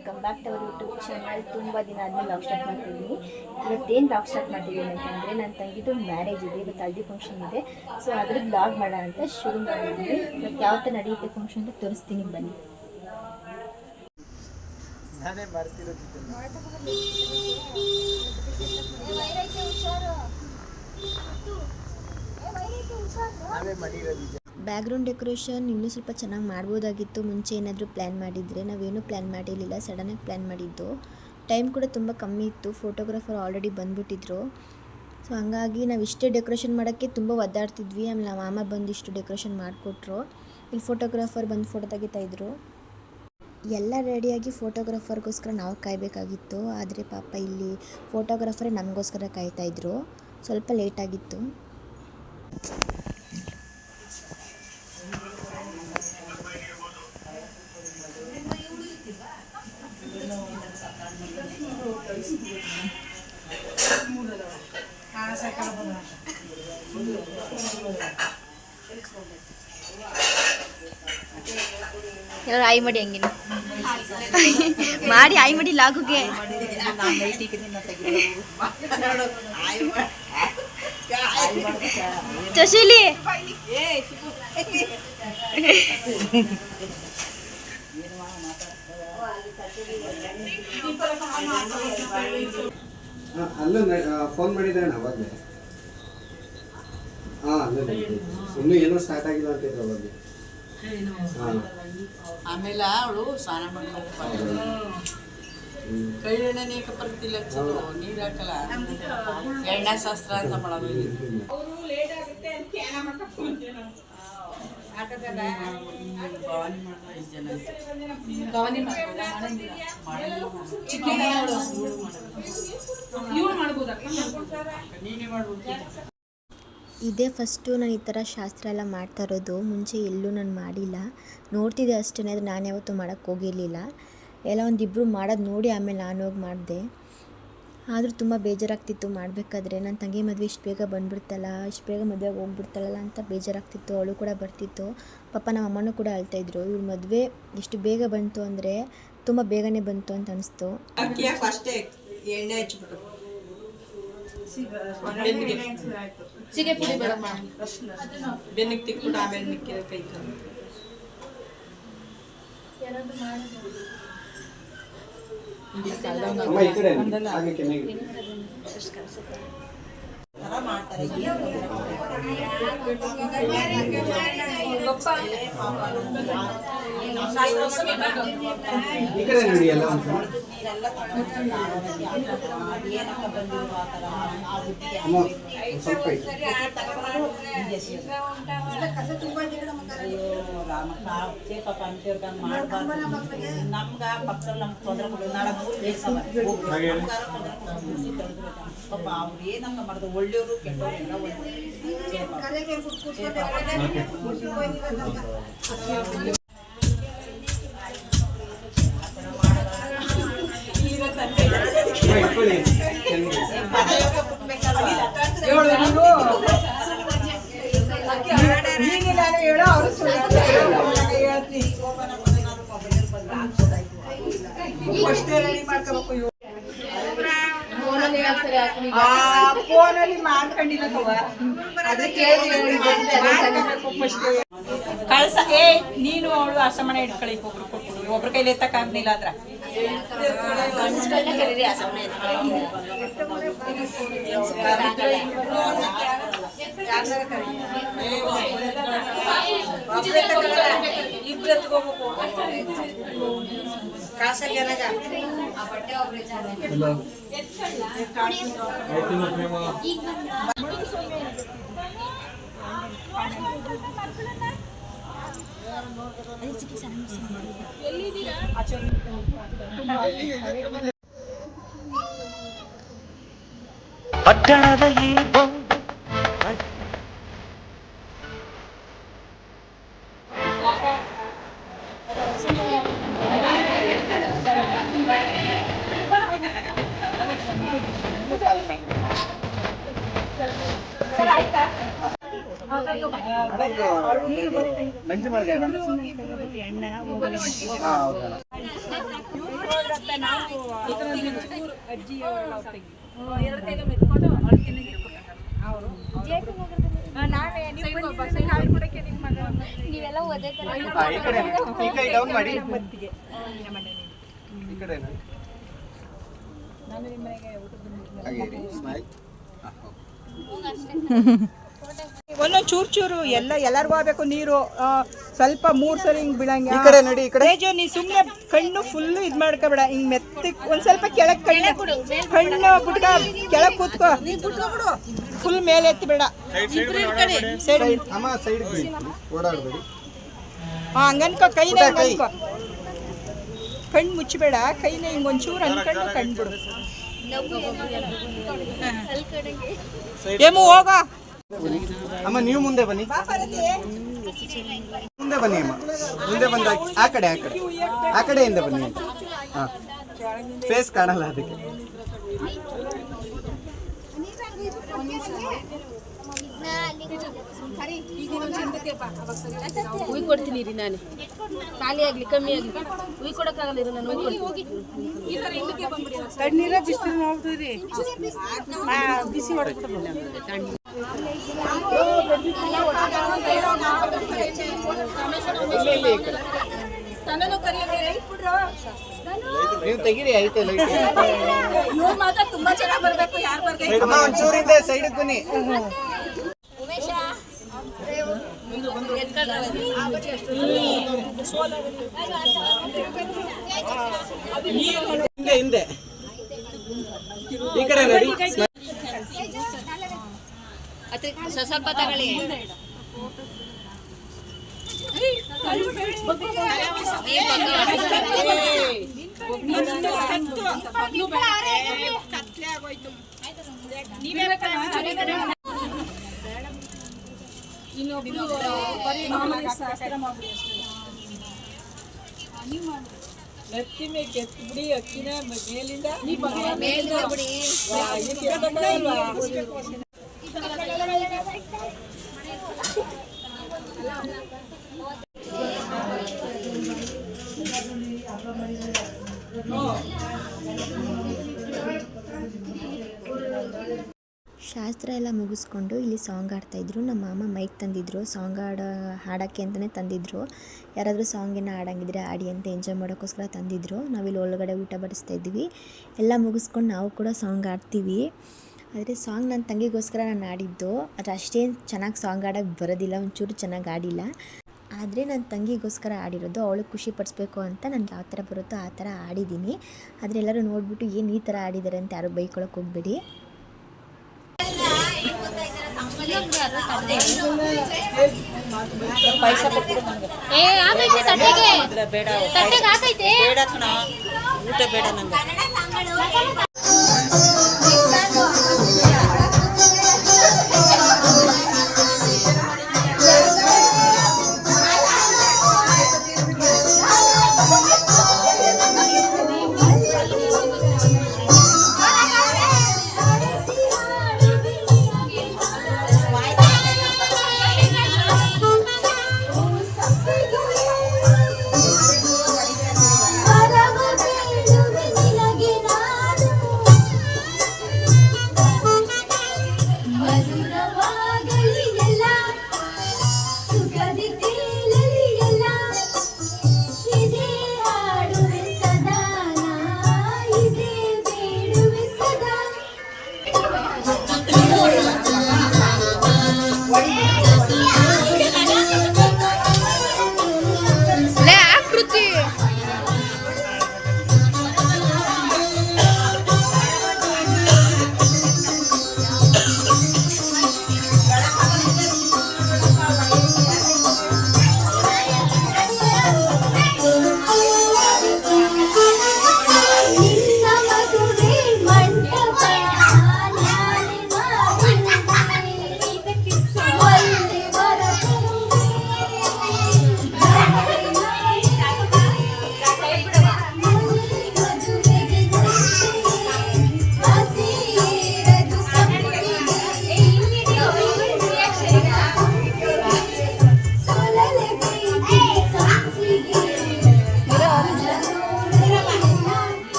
Welcome back to our YouTube channel. ತುಂಬ ದಿನ ಆದಮೇಲೆ ಲಾಗ್ ಸ್ಟಾರ್ಟ್ ಮಾಡ್ತಿದ್ದೀನಿ. ಇವತ್ತೇನು ಲಾಗ್ ಸ್ಟಾರ್ಟ್ ಮಾಡ್ತಿದ್ದೀನಿ ಅಂತಂದರೆ ನನ್ನ ತಂಗಿದು ಮ್ಯಾರೇಜ್ ಇದೆ, ಇವತ್ತು ಹಲ್ದಿ ಫಂಕ್ಷನ್ ಇದೆ. ಸೊ ಅದ್ರದ್ದು ಲಾಗ್ ಮಾಡೋಣ ಅಂತ ಶುರು ಮಾಡಿದ್ದೀನಿ. ಇವತ್ತು ಯಾವ ಥರ ನಡೆಯುತ್ತೆ ಫಂಕ್ಷನ್ ಅಂತ ತೋರಿಸ್ತೀನಿ, ಬನ್ನಿ. ನಾನೇ ಮಾಡ್ತಿರೋದು ನಾವೇ ಮಾಡಿರೋದು. ಬ್ಯಾಕ್ಗ್ರೌಂಡ್ ಡೆಕೋರೇಷನ್ ಇನ್ನೂ ಸ್ವಲ್ಪ ಚೆನ್ನಾಗಿ ಮಾಡ್ಬೋದಾಗಿತ್ತು. ಮುಂಚೆ ಏನಾದರೂ ಪ್ಲ್ಯಾನ್ ಮಾಡಿದರೆ, ನಾವೇನೂ ಪ್ಲ್ಯಾನ್ ಮಾಡಿರಲಿಲ್ಲ, ಸಡನ್ನಾಗಿ ಪ್ಲ್ಯಾನ್ ಮಾಡಿದ್ದು. ಟೈಮ್ ಕೂಡ ತುಂಬ ಕಮ್ಮಿ ಇತ್ತು, ಫೋಟೋಗ್ರಾಫರ್ ಆಲ್ರೆಡಿ ಬಂದುಬಿಟ್ಟಿದ್ರು. ಸೊ ಹಂಗಾಗಿ ನಾವು ಇಷ್ಟೇ ಡೆಕೋರೇಷನ್ ಮಾಡೋಕ್ಕೆ ತುಂಬ ಒದ್ದಾಡ್ತಿದ್ವಿ. ಆಮೇಲೆ ನಮ್ಮ ಮಾಮ ಬಂದು ಇಷ್ಟು ಡೆಕೋರೇಷನ್ ಮಾಡಿಕೊಟ್ರು. ಇಲ್ಲಿ ಫೋಟೋಗ್ರಾಫರ್ ಬಂದು ಫೋಟೋ ತೆಗಿತಾಯಿದ್ರು. ಎಲ್ಲ ರೆಡಿಯಾಗಿ ಫೋಟೋಗ್ರಾಫರ್ಗೋಸ್ಕರ ನಾವು ಕಾಯಬೇಕಾಗಿತ್ತು. ಆದರೆ ಪಾಪ ಇಲ್ಲಿ ಫೋಟೋಗ್ರಾಫರೇ ನಮಗೋಸ್ಕರ ಕಾಯ್ತಾಯಿದ್ರು. ಸ್ವಲ್ಪ ಲೇಟಾಗಿತ್ತು. ಎಲ್ಲರೂ ಆಯ್ ಮಾಡಿ ಹಂಗಿನ ಮಾಡಿ ಆಯ್ ಮಾಡಿ ಲಾಗುಗೆ ಚಶಿಲಿ ಅಲ್ಲ ಫೋನ್ ಮಾಡಿದ್ರೆ ಅವಾಗಲೇ ಅಲ್ಲೇ ಇನ್ನೂ ಏನೋ ಸ್ಟಾರ್ಟ್ ಆಗಿಲ್ಲ ಅಂತ ಇದ್ರು ಅವಾಗಲೇ. ಆಮೇಲೆ ಅವಳು ಸ್ನಾನ ಮಾಡ್ಕೊಂಡು ಕೈ ಎಣ್ಣೆನೇಕ ಬರ್ತಿಲ್ಲ, ನೀರು ಹಾಕಲ್ಲ, ಎಣ್ಣೆ ಶಾಸ್ತ್ರ ಅಂತ ಮಾಡೋದು. ಭವಾನಿ ಇದೇ ಫಸ್ಟು ನಾನು ಈ ಥರ ಶಾಸ್ತ್ರ ಎಲ್ಲ ಮಾಡ್ತಾ ಇರೋದು. ಮುಂಚೆ ಎಲ್ಲೂ ನಾನು ಮಾಡಿಲ್ಲ, ನೋಡ್ತಿದ್ದೆ ಅಷ್ಟೇ. ಅದು ನಾನು ಯಾವತ್ತೂ ಮಾಡೋಕ್ಕೆ ಹೋಗಿರಲಿಲ್ಲ. ಎಲ್ಲ ಒಂದಿಬ್ಬರು ಮಾಡೋದು ನೋಡಿ ಆಮೇಲೆ ನಾನು ಹೋಗಿ ಮಾಡಿದೆ. ಆದರೂ ತುಂಬ ಬೇಜಾರಾಗ್ತಿತ್ತು ಮಾಡಬೇಕಾದ್ರೆ. ನನ್ನ ತಂಗಿ ಮದುವೆ ಇಷ್ಟು ಬೇಗ ಬಂದುಬಿಡ್ತಲ್ಲ, ಇಷ್ಟು ಬೇಗ ಮದುವೆಗೆ ಹೋಗ್ಬಿಡ್ತಾಳಲ್ಲ ಅಂತ ಬೇಜಾರಾಗ್ತಿತ್ತು. ಅವಳು ಕೂಡ ಬರ್ತಿತ್ತು. ಪಾಪ ನಮ್ಮ ಅಮ್ಮನೂ ಕೂಡ ಅಳ್ತಾಯಿದ್ರು. ಇವ್ರ ಮದುವೆ ಎಷ್ಟು ಬೇಗ ಬಂತು ಅಂದರೆ ತುಂಬ ಬೇಗನೆ ಬಂತು ಅಂತ ಅನಿಸ್ತು. ಅಷ್ಟೇ ಎಣ್ಣೆ ಹಚ್ಬಿಟ್ಟು ಸಿಗೆ ಪುಡಿ ಬೇಡಮ್ಮ, ಬೆನ್ನಿಗೆ ತಿಕ್ಬಿಟ್ಟು ಆಮೇಲೆ ಮಿಕ್ಕಿರೋ ಕೈ ಅಮ್ಮ ಈ ಕಡೆ ಹಾಗೆ ಕೆನೆಗೆ ಮಾಡ್ತಾರೆ. ಈ ಕಡೆ ನೋಡಿ ಎಲ್ಲ ಅಮ್ಮ ಸ್ವಲ್ಪ ನಮ್ಗ ಪಕ್ಕದಲ್ಲಿ ನಮ್ಗೆ ತೊಂದರೆ ಪಾಪ ಅವ್ರು ಏನಂಗ ಮಾಡಿದ್ರು, ಒಳ್ಳೆಯವರು ಕೆಟ್ಟವರು ಎಲ್ಲ ಫೋನಲ್ಲಿ ಮಾಡ್ಕೊಂಡಿಲ್ಲ ಕಳ್ಸ. ನೀನು ಅವಳು ಆಸಮಣ ಇಟ್ಕೊಳ್ಳಿ, ಒಬ್ರು ಕೊಟ್ಬಿಡು. ಒಬ್ರ ಕೈಲಿ ಎತ್ತಕ್ಕಾಗ್ಲಿಲ್ಲ ಆದ್ರ ಇಬ್ರು ಎತ್ಕೋಬೇಕು. ಪಟ್ಟಣದ ಈ ಲಂಚ್ ಮಾಡಿ ನೀವೆಲ್ಲ ಓದೇ ಈ ಕಡೆ ಈ ಕೈ ಡೌನ್ ಮಾಡಿ ಈ ಕಡೆ ಸ್ಮೈಲ್ ಒಂದೊಂದು ಚೂರು ಎಲ್ಲರಿಗೂ ಆಗ್ಬೇಕು ನೀರು ಸ್ವಲ್ಪ 3 ಸರಿ ಹಿಂಗ್ ಬಿಡಂಗೆ ಈ ಕಡೆ ನೋಡಿ ಈ ಕಡೆ ತೇಜು ನೀ ಸುಮ್ಮನೆ ಕಣ್ಣು ಫುಲ್ ಇದ್ ಮಾಡ್ಕೋಬೇಡ ಹಿಂಗ್ ಮೆತ್ತಗ್ ಒಂದ್ ಸ್ವಲ್ಪ ಕೆಳಗ್ ಕಣ್ಣು ಬುಟ್ಕ ಕೆಳಗ್ ಕೂತ್ಕೋ ಫುಲ್ ಮೇಲೆ ಎತ್ತಿ ಬೇಡ ಸೈಡ್ ಅಮ್ಮ ಸೈಡ್ ಓಡಾಡಬೇಡಿ ಹಂಗನ್ಕೋ ಕೈನ ಅನ್ಕೋ ಕಣ್ಣು ಮುಚ್ಚಬೇಡ ಕೈನ ಹಿಂಗ್ ಒಂಚೂರು ಅನ್ಕೊಂಡು ಕಣ್ಬಿಡು ಏಮು ಹೋಗ ಅಮ್ಮ ನೀವು ಮುಂದೆ ಬನ್ನಿ ಮುಂದೆ ಬನ್ನಿ ಅಮ್ಮ ಮುಂದೆ ಬಂದ ಆ ಕಡೆಯಿಂದ ಬನ್ನಿ ಅಂತ ಹಾಂ ಫೇಸ್ ಕಾಣಲ್ಲ ಅದಕ್ಕೆ ಉಯ್ ಕೊಡ್ತೀನಿ ರೀ ನಾನು ಖಾಲಿ ಆಗ್ಲಿ ಕಮ್ಮಿ ಆಗ್ಲಿ ಉಯ್ ಕೊಡಕ್ಕಾಗಲ್ಲ ಇರು ನಾನು ತಣ್ಣೀರ ಬಿಸಿಲು ನೋಡ್ತೀರಿ ಬಿಸಿ ಹೊಡೆದ್ಬಿಡ್ತೀನಿ ನೀವು ತೆಗೀರಿ ಐತೆ ಲೈಟ್ ಮಾತ್ರ ತುಂಬಾ ಚೆನ್ನಾಗಿ ಬರ್ಬೇಕು ಯಾರು ಬರ್ಬೇಕು ಅಮ್ಮ ಒಂಚೂರಿಂದ ಸೈಡಿಗೆ ಬನ್ನಿ ಹಿಂದೆ ಈ ಕಡೆ ನೋಡಿ ಸ್ವಲ್ಪ ತಗೊಳ್ಳಿ ನೆತ್ತಿ ಮೇಲೆ ಕೆತ್ತು ಬಿಡಿ ಅಕ್ಕಿನ ಮೇಲಿಂದ ಬಿಡಿ ಶಾಸ್ತ್ರ ಎಲ್ಲ ಮುಗಿಸ್ಕೊಂಡು ಇಲ್ಲಿ ಸಾಂಗ್ ಆಡ್ತಾಯಿದ್ರು. ನಮ್ಮ ಮಾಮ ಮೈಕ್ ತಂದಿದ್ರು, ಸಾಂಗ್ ಹಾಡೋಕ್ಕೆ ಅಂತಲೇ ತಂದಿದ್ರು. ಯಾರಾದರೂ ಸಾಂಗನ್ನು ಆಡಂಗಿದ್ರೆ ಆಡಿ ಅಂತ ಎಂಜಾಯ್ ಮಾಡೋಕ್ಕೋಸ್ಕರ ತಂದಿದ್ರು. ನಾವಿಲ್ಲಿ ಒಳಗಡೆ ಊಟ ಬಡಿಸ್ತಾ ಇದ್ವಿ. ಎಲ್ಲ ಮುಗಿಸ್ಕೊಂಡು ನಾವು ಕೂಡ ಸಾಂಗ್ ಆಡ್ತೀವಿ. ಆದರೆ ಸಾಂಗ್ ನನ್ನ ತಂಗಿಗೋಸ್ಕರ ನಾನು ಆಡಿದ್ದು. ಆದರೆ ಅಷ್ಟೇನು ಚೆನ್ನಾಗಿ ಸಾಂಗ್ ಆಡೋಕ್ಕೆ ಬರೋದಿಲ್ಲ, ಒಂಚೂರು ಚೆನ್ನಾಗಿ ಆಡಿಲ್ಲ. ಆದರೆ ನನ್ನ ತಂಗಿಗೋಸ್ಕರ ಆಡಿರೋದು, ಅವಳು ಖುಷಿ ಪಡಿಸ್ಬೇಕು ಅಂತ ನನಗೆ ಯಾವ ಥರ ಬರುತ್ತೋ ಆ ಥರ ಆಡಿದ್ದೀನಿ. ಆದರೆ ಎಲ್ಲರೂ ನೋಡಿಬಿಟ್ಟು ಏನು ಈ ಥರ ಆಡಿದ್ದಾರೆ ಅಂತ ಯಾರು ಬೈಕೊಳಕ್ಕೆ ಹೋಗಬೇಡಿ. ಪಾಯಸ ಬೇಡ ಕಣ, ಊಟ ಬೇಡ ನಂಗೆ.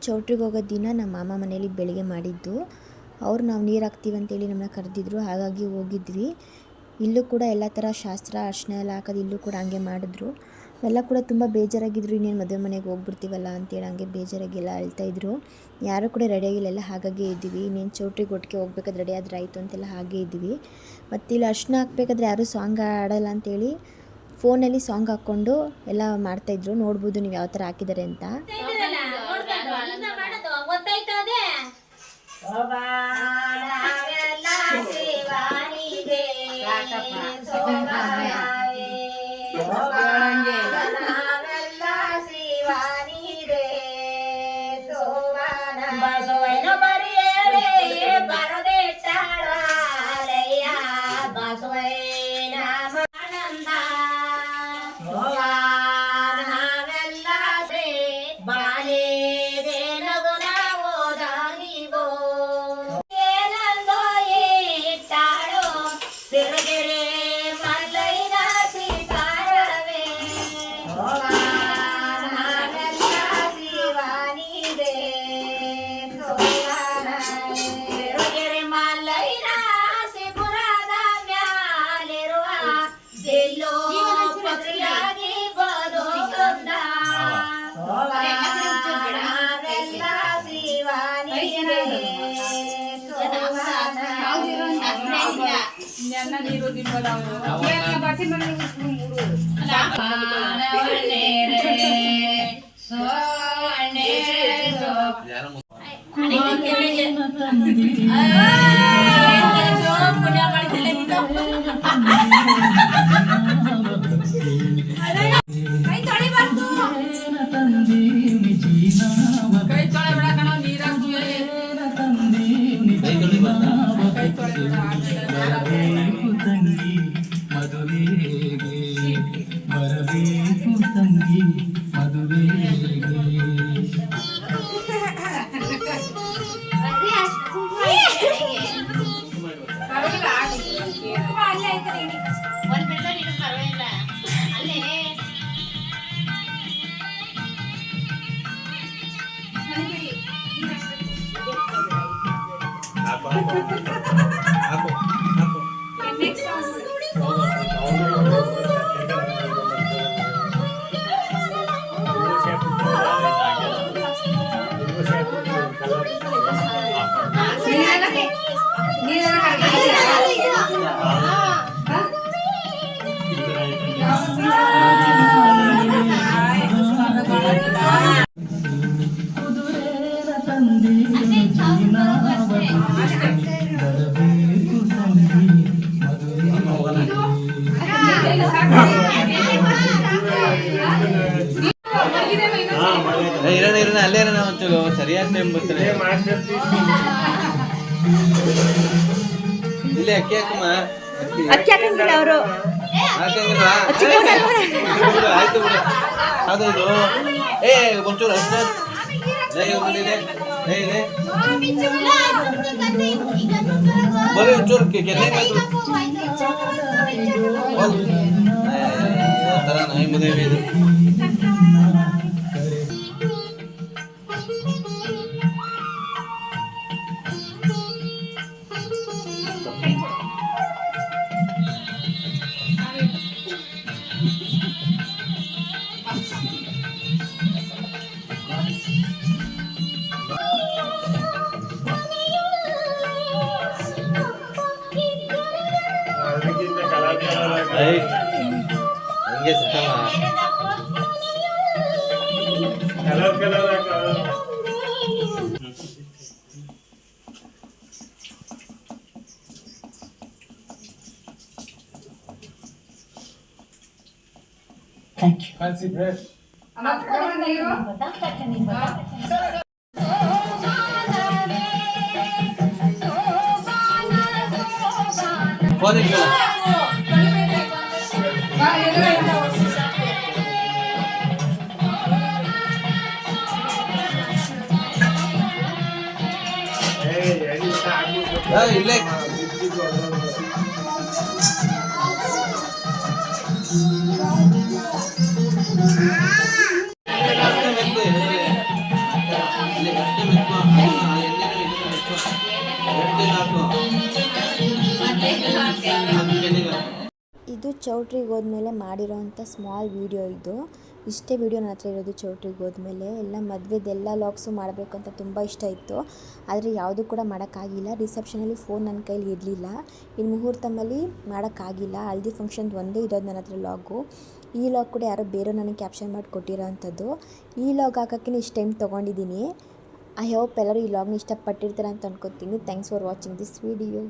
ಚೌಟ್ರಿಗೆ ಹೋಗೋ ದಿನ ನಮ್ಮ ಮಾಮ ಮನೇಲಿ ಬೆಳಿಗ್ಗೆ ಮಾಡಿದ್ದು. ಅವ್ರು ನಾವು ನೀರು ಹಾಕ್ತೀವಿ ಅಂತೇಳಿ ನಮ್ಮನ್ನ ಕರೆದಿದ್ರು, ಹಾಗಾಗಿ ಹೋಗಿದ್ವಿ. ಇಲ್ಲೂ ಕೂಡ ಎಲ್ಲ ಥರ ಶಾಸ್ತ್ರ ಅರ್ಶಿನ ಎಲ್ಲ ಹಾಕೋದು ಇಲ್ಲೂ ಕೂಡ ಹಂಗೆ ಮಾಡಿದ್ರು. ಎಲ್ಲ ಕೂಡ ತುಂಬ ಬೇಜಾರಾಗಿದ್ದರು, ಇನ್ನೇನು ಮದುವೆ ಮನೆಗೆ ಹೋಗ್ಬಿಡ್ತೀವಲ್ಲ ಅಂತೇಳಿ ಹಂಗೆ ಬೇಜಾರಾಗೆಲ್ಲ ಅಳ್ತಾಯಿದ್ರು. ಯಾರೂ ಕೂಡ ರೆಡಿಯಾಗಿಲ್ಲ, ಹಾಗಾಗಿ ಇದ್ದೀವಿ. ಇನ್ನೇನು ಚೌಟ್ರಿಗೆ ಒಟ್ಟಿಗೆ ಹೋಗ್ಬೇಕಾದ್ರೆ ರೆಡಿ ಆದರೆ ಆಯಿತು ಅಂತೆಲ್ಲ ಹಾಗೆ ಇದ್ದೀವಿ. ಮತ್ತು ಇಲ್ಲಿ ಅರ್ಶಿನ ಹಾಕ್ಬೇಕಾದ್ರೆ ಯಾರೂ ಸಾಂಗ್ ಆಡೋಲ್ಲ ಅಂತೇಳಿ ಫೋನಲ್ಲಿ ಸಾಂಗ್ ಹಾಕ್ಕೊಂಡು ಎಲ್ಲ ಮಾಡ್ತಾಯಿದ್ರು. ನೋಡ್ಬೋದು ನೀವು ಯಾವ ಥರ ಹಾಕಿದ್ದಾರೆ ಅಂತ. ಅಲ್ಲೇ ಒಂಚೂರು ಸರಿಯಾದ ಟೈಮ್ ಬರ್ತಾರೆ. ಇಲ್ಲಿ ಅಕ್ಕಿ ಹಾಕಮ್ಮ, ಅಕ್ಕಿ ಹಾಕಂಗಿಲ್ಲ ಅವರು. ಹಾಕಂಗಿಲ್ಲ ಆಯ್ತು ಬಿಡು. ಅದು ಇದು ಒಂಚೂರು ಅಷ್ಟ ಬರೀ ಒಂಚೂರು ಕೆನೆ ತರ ನಾಯಿ ಮದುವೆ ಇದು. ಹಂಗೆ ಸಿಕ್ಕಮ್ಮ Thank you. Fancy bread. Phone ಇಟ್ಕೊಳ್ಳ. ಇಲ್ಲೇ ಚೌಟ್ರಿಗೆ ಹೋದ್ಮೇಲೆ ಮಾಡಿರೋವಂಥ ಸ್ಮಾಲ್ ವೀಡಿಯೋ ಇದು. ಇಷ್ಟೇ ವೀಡಿಯೋ ನನ್ನ ಹತ್ರ ಇರೋದು ಚೌಟ್ರಿಗೆ ಹೋದ್ಮೇಲೆ. ಎಲ್ಲ ಮದುವೆದೆಲ್ಲ ಲಾಗ್ಸು ಮಾಡಬೇಕು ಅಂತ ತುಂಬ ಇಷ್ಟ ಇತ್ತು, ಆದರೆ ಯಾವುದೂ ಕೂಡ ಮಾಡೋಕ್ಕಾಗಿಲ್ಲ. ರಿಸೆಪ್ಷನಲ್ಲಿ ಫೋನ್ ನನ್ನ ಕೈಲಿ ಇರಲಿಲ್ಲ. ಇನ್ನು ಮುಹೂರ್ತಮಲ್ಲಿ ಮಾಡೋಕ್ಕಾಗಿಲ್ಲ. ಹಲ್ದಿ ಫಂಕ್ಷನ್ದು ಒಂದೇ ಇರೋದು ನನ್ನ ಹತ್ರ ಲಾಗು. ಈ ಲಾಗ್ ಕೂಡ ಯಾರೋ ಬೇರೆ ನನಗೆ ಕ್ಯಾಪ್ಷನ್ ಮಾಡಿ ಕೊಟ್ಟಿರೋ ಅಂಥದ್ದು. ಈ ಲಾಗ್ ಹಾಕೋಕ್ಕೆ ಇಷ್ಟು ಟೈಮ್ ತೊಗೊಂಡಿದ್ದೀನಿ. ಐ ಹೋಪ್ ಎಲ್ಲರೂ ಈ ಲಾಗ್ನ ಇಷ್ಟಪಟ್ಟಿರ್ತಾರೆ ಅಂತ ಅನ್ಕೋತೀನಿ. Thanks for watching this video.